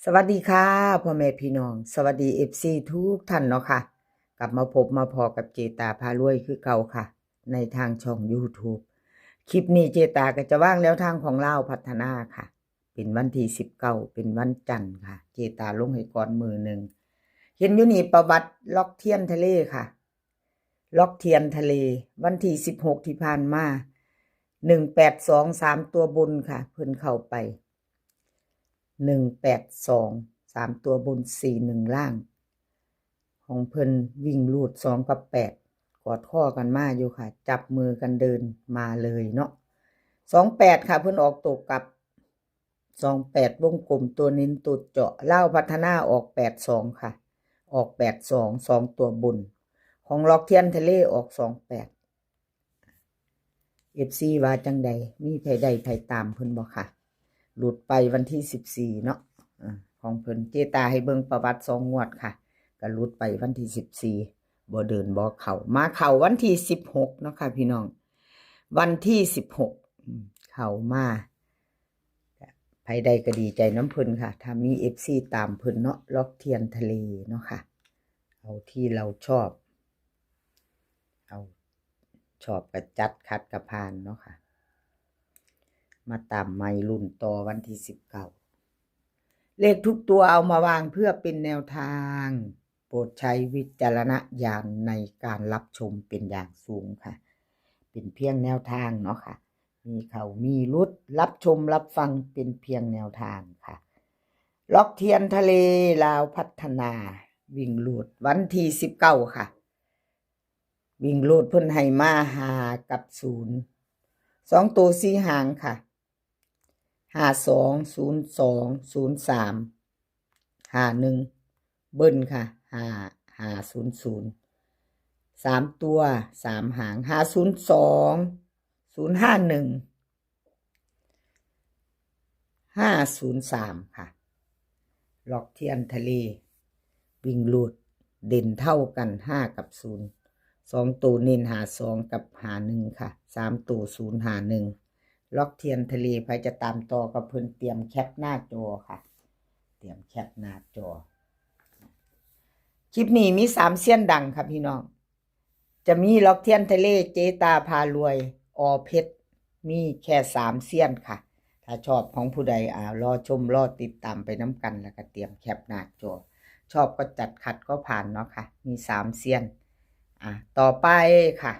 สวัสดีค่ะพ่อแม่พี่น้องสวัสดีFCทุกท่านเนาะค่ะกลับมาพบมาพอกับเจตาพารวยคือเก่าค่ะในทางช่อง YouTube คลิปนี้เจตาก็จะว่างแล้วทางของเราวพัฒนาค่ะเป็นวันที่19เป็นวันจันทร์ค่ะเจตาลงให้ก่อนมือหนึ่งเห็นอยู่นี่ประวัติล็อกเทียนทะเลค่ะล็อกเทียนทะเลวันที่16ที่ผ่านมา182 3ตัวบนค่ะเพิ่นเข้าไป182 3ตัวบน41ล่างของเพิ่นวิ่งลูด2กับ8กอดข้อกันมาอยู่ค่ะจับมือกันเดินมาเลยเนาะ28ค่ะเพิ่นออกตกกับ28วงกลมตัวเน้นตัวเจาะเล่าพัฒนาออก82ค่ะออก82 2ตัวบนของล็อกเทียนทะเลออก28 FC ว่าจังใดมีไผใดไผตามเพิ่นบ่ค่ะหลุดไปวันที่14เนาะของเพิ่นเจตาให้เบิ่งประวัติ2งวดค่ะก็หลุดไปวันที่14บ่เดินบ่เข้ามาเข้าวันที่16เนาะค่ะพี่น้องวันที่16เข้ามาไผใดก็ดีใจน้ำเพิ่นค่ะถ้ามี FC ตามเพิ่นเนาะล็อกเทียนทะเลเนาะค่ะเอาที่เราชอบเอาชอบก็จัดคัดก็ผ่านเนาะค่ะมาตามไมล์รุ่นต่อวันที่19เลขทุกตัวเอามาวางเพื่อเป็นแนวทางโปรดใช้วิจารณญาณในการรับชมเป็นอย่างสูงค่ะเป็นเพียงแนวทางเนาะค่ะมีเขามีรุดรับชมรับฟังเป็นเพียงแนวทางค่ะล็อกเทียนทะเลลาวพัฒนาวิ่งลูดวันที่19ค่ะวิ่งลูดเพิ่นให้มา5กับ0 2ตัว4หางค่ะ52 02 03 51เบิ้ลค่ะ5500 3ตัว3หาง502 051 503ค่ะล็อกเทียนทะเลวิ่งลูดเด่นเท่ากัน5กับ0 2ตัวเน้น52กับ51ค่ะ3ตัว051ล็อกเทียนทะเลใครจะตามต่อกับเพิ่นเตรียมแคปหน้าจอค่ะเตรียมแคปหน้าจอคลิปนี้มี3เสี้ยนดังครับพี่น้องจะมีล็อกเทียนทะเลเจตาพารวยอเพชรมีแค่3เสี้ยนค่ะถ้าชอบของผู้ใดรอชมรอติดตามไปน้ำกันแล้วก็เตรียมแคปหน้าจอชอบก็จัดขัดก็ผ่านเนาะค่ะมี3เสี้ยนต่อไปค่ะ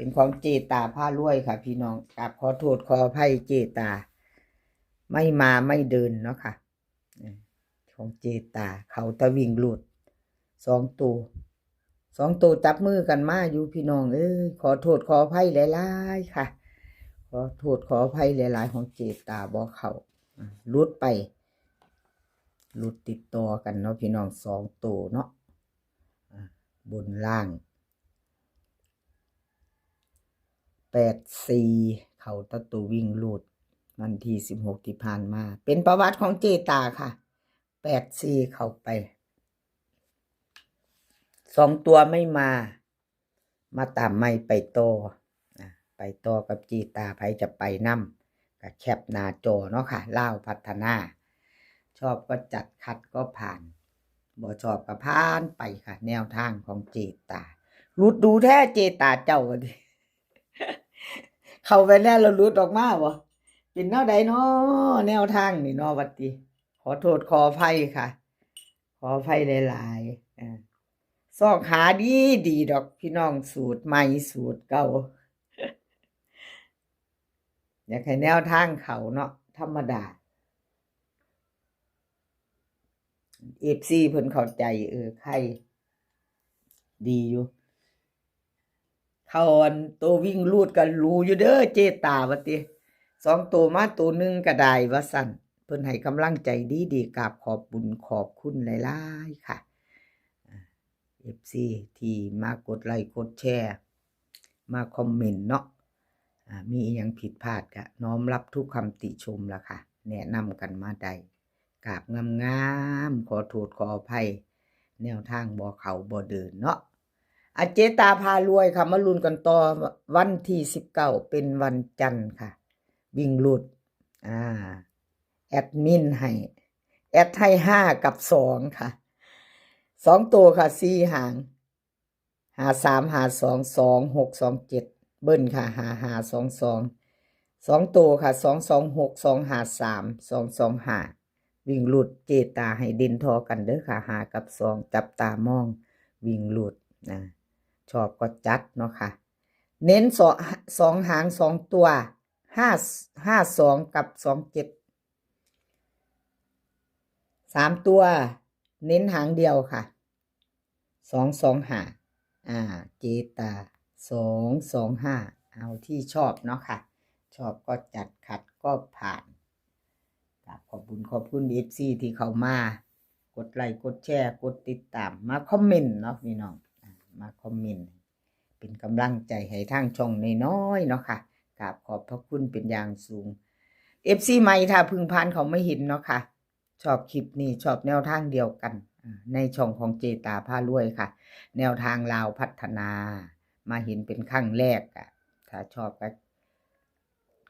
เป็นของเจตาพารวยค่ะพี่น้องกราบขอโทษขออภัยเจตาไม่มาไม่เดินเนาะค่ะของเจตาเขาตะวิ่งหลุด2ตัวจับมือกันมาอยู่พี่น้องขอโทษขออภัยหลายๆค่ะขอโทษขออภัยหลายๆของเจตาบ่เขาหลุดไปหลุดติดต่อกันเนาะพี่น้อง2ตัวเนาะบนล่าง84เขาตะตูวิ่งลูดวันที่16ที่ผ่านมาเป็นประวัติของเจตาค่ะ84เข้าไป2ตัวไม่มาตามไม่ไปต่อกับเจตาไผจะไปนำก็แคปหน้าจอเนาะค่ะลาวพัฒนาชอบก็จัดคัดก็ผ่านบ่ชอบก็ผ่านไปค่ะแนวทางของเจตารุดดูแท้เจตาเจ้าดิ เข้าไปแน่เรารุดออกมาบ่เป็นแนวใดเนาะแนวทางนี่เนาะวัดติขอโทษขออภัยค่ะขออภัยหลายๆซอกหาดีดอกพี่น้องสูตรใหม่สูตรเก่าอยากให้แนวทางเขาเนาะธรรมดาFC เพิ่นเข้าใจใครดีอยู่เขาตัววิ่งลูดกันรู้อยู่เด้อเจตาว่าติ2ตัวมาตัวหนึ่งก็ได้ว่าสั่นเพิ่นให้กำลังใจดีกราบขอบบุญขอบคุณหลายๆค่ะFC ที่มากดไลค์กดแชร์มาคอมเมนต์เนาะมีอีหยังผิดพลาดก็น้อมรับทุกคำติชมล่ะค่ะแนะนำกันมาได้กราบงามๆขอโทษขออภัยแนวทางบ่เขาบ่เดินเนาะเจตาพารวยค่ะมาลุ้นกันต่อวันที่19เป็นวันจันทร์ค่ะวิ่งหลุดแอดมินให้ แอดให้5 กับ 2ค่ะ2 ตัวค่ะ4 หาง53 52 26 27เบิ้ลค่ะ52 2 2ตัวค่ะ226 253 225วิ่งหลุดเจตาให้เด่นทอกันเด้อค่ะ5 กับ 2จับตามองวิ่งหลุดนะชอบก็จัดเนาะค่ะเน้นสองหาง2 ตัว52 กับ 27 3 ตัวเน้นหางเดียวค่ะ225เจตา225เอาที่ชอบเนาะค่ะชอบก็จัดขัดก็ผ่านขอบคุณFCที่เข้ามากดไลค์กดแชร์กดติดตามมาคอมเมนต์เนาะพี่น้องมาคอมเมนต์เป็นกำลังใจให้ทางช่องน้อยๆเนาะค่ะกราบขอบพระคุณเป็นอย่างสูง FC ใหม่ถ้าพึ่งพานเขาไม่เห็นเนาะค่ะชอบคลิปนี้ชอบแนวทางเดียวกันในช่องของเจตาพารวยค่ะแนวทางลาวพัฒนามาเห็นเป็นครั้งแรกถ้าชอบก็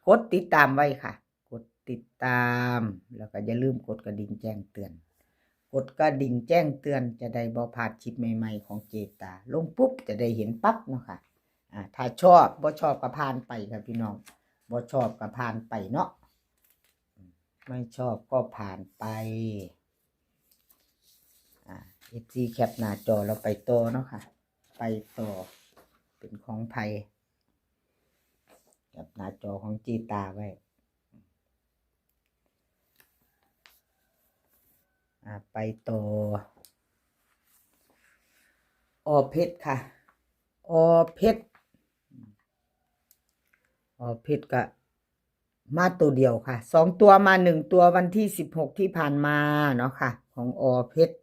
กดติดตามไว้ค่ะกดติดตามแล้วก็อย่าลืมกดกระดิ่งแจ้งเตือนกดกระดิ่งแจ้งเตือนจะได้บ่พลาดคลิปใหม่ๆของเจตาลงปุ๊บจะได้เห็นปั๊บเนาะค่ะถ้าชอบบ่ชอบก็ผ่านไปครับพี่น้องบ่ชอบก็ผ่านไปเนาะไม่ชอบก็ผ่านไปFC แคปหน้าจอเราไปต่อเนาะค่ะไปต่อเป็นของไทยแคปหน้าจอของจีตาไว้ไปต่อเพชรค่ะเพชรก็มาตัวเดียวค่ะ2 ตัวมา1 ตัววันที่16ที่ผ่านมาเนาะค่ะของเพชร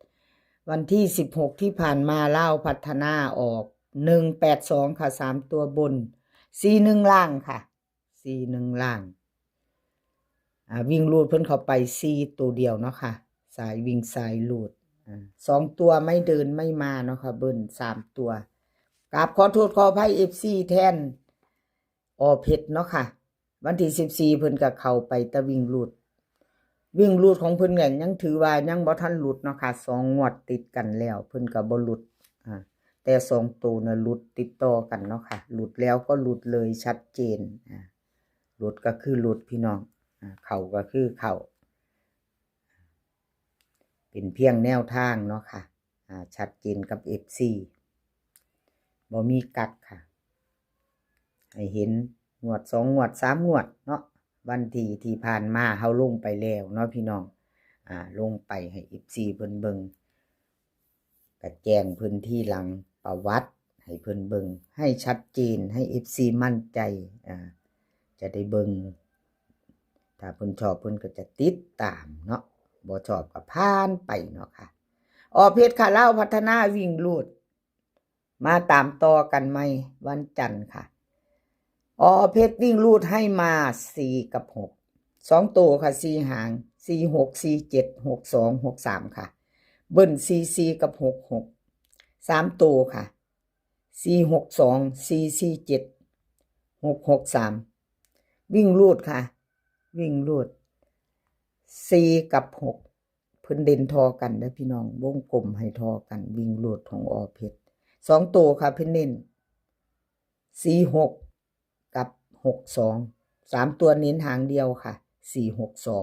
วันที่16ที่ผ่านมาเล่าพัฒนาออก182ค่ะ3 ตัวบน41ล่างค่ะ41ล่างวิ่งลูดเพิ่นเข้าไป4 ตัวเดียวเนาะค่ะสายวิ่งสายลูด2 ตัวไม่เดินไม่มาเนาะค่ะเบิ้ล3 ตัวกราบขอโทษขออภัย FC แทนเพชรเนาะค่ะวันที่14เพิ่นก็เข้าไปแต่วิ่งลูดของเพิ่นเนี่ยยังถือว่ายังบ่ทันหลุดเนาะค่ะ2 งวดติดกันแล้วเพิ่นก็บ่หลุดแต่2 ตัวน่ะหลุดติดต่อกันเนาะค่ะหลุดแล้วก็หลุดเลยชัดเจนหลุดก็คือหลุดพี่น้องเข้าก็คือเข้าเป็นเพียงแนวทางเนาะค่ะชัดเจนกับ FC บ่มีกักค่ะให้เห็นงวด2 งวด3 งวดเนาะวันที่ผ่านมาเฮาลงไปแล้วเนาะพี่น้องลงไปให้ FC เพิ่นเบิ่งก็แจ้งพื้นที่หลังประวัติให้เพิ่นเบิ่งให้ชัดเจนให้ FC มั่นใจจะได้เบิ่งถ้าเพิ่นชอบเพิ่นก็จะติดตามเนาะบ่ชอบก็ผ่านไปเนาะค่ะเพชรค่ะเล่าพัฒนาวิ่งลูดมาตามต่อกันไหมวันจันทร์ค่ะเพชรวิ่งลูดให้มา4 กับ 6 2 ตัวค่ะ4 หาง4 6 4 7 6 2 6 3ค่ะเบิ้ล4 กับ 6 6 3 ตัวค่ะ4 6 2 4 4 7 6 6 3วิ่งลูดค่ะวิ่งลูด4 กับ 6เพิ่นเด่นทอกันเด้อพี่น้องวงกลมให้ทอกันวิ่งลูดของเพชร2 ตัวค่ะเพิ่นเน้น46 กับ 62 3 ตัวเน้นหางเดียวค่ะ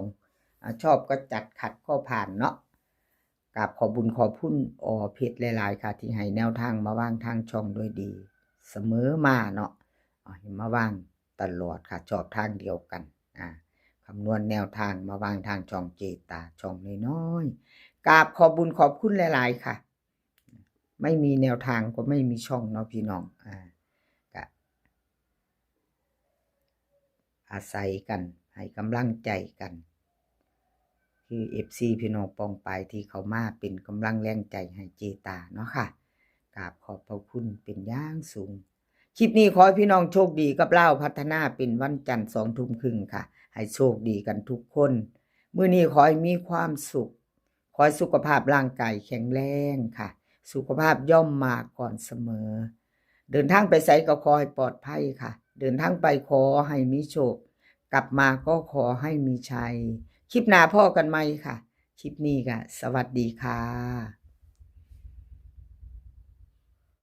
462ชอบก็จัดขัดก็ผ่านเนาะกับขอบุญขอพุ่นเพชรหลายๆค่ะที่ให้แนวทางมาว่างทางช่องด้วยดีเสมอมาเนาะมาว่างตลอดค่ะชอบทางเดียวกันคำนวณแนวทางมาวางทางช่องเจตาช่องน้อยๆกราบขอบุญขอบคุณหลายๆค่ะไม่มีแนวทางก็ไม่มีช่องเนาะพี่น้องก็อาศัยกันให้กำลังใจกันคือ FC พี่น้องปองปายที่เขามาเป็นกำลังแรงใจให้เจตาเนาะค่ะกราบขอบพระคุณเป็นอย่างสูงคลิปนี้ขอให้พี่น้องโชคดีกับเล่าพัฒนาเป็นวันจันทร์20:30 น.ค่ะให้โชคดีกันทุกคนมื้อนี้ขอให้มีความสุขขอให้สุขภาพร่างกายแข็งแรงค่ะสุขภาพย่อมมาก่อนเสมอเดินทางไปไสก็ขอให้ปลอดภัยค่ะเดินทางไปขอให้มีโชคกลับมาก็ขอให้มีชัยคลิปหน้าพ่อกันไหมค่ะ คลิปนี้ก็สวัสดีค่ะ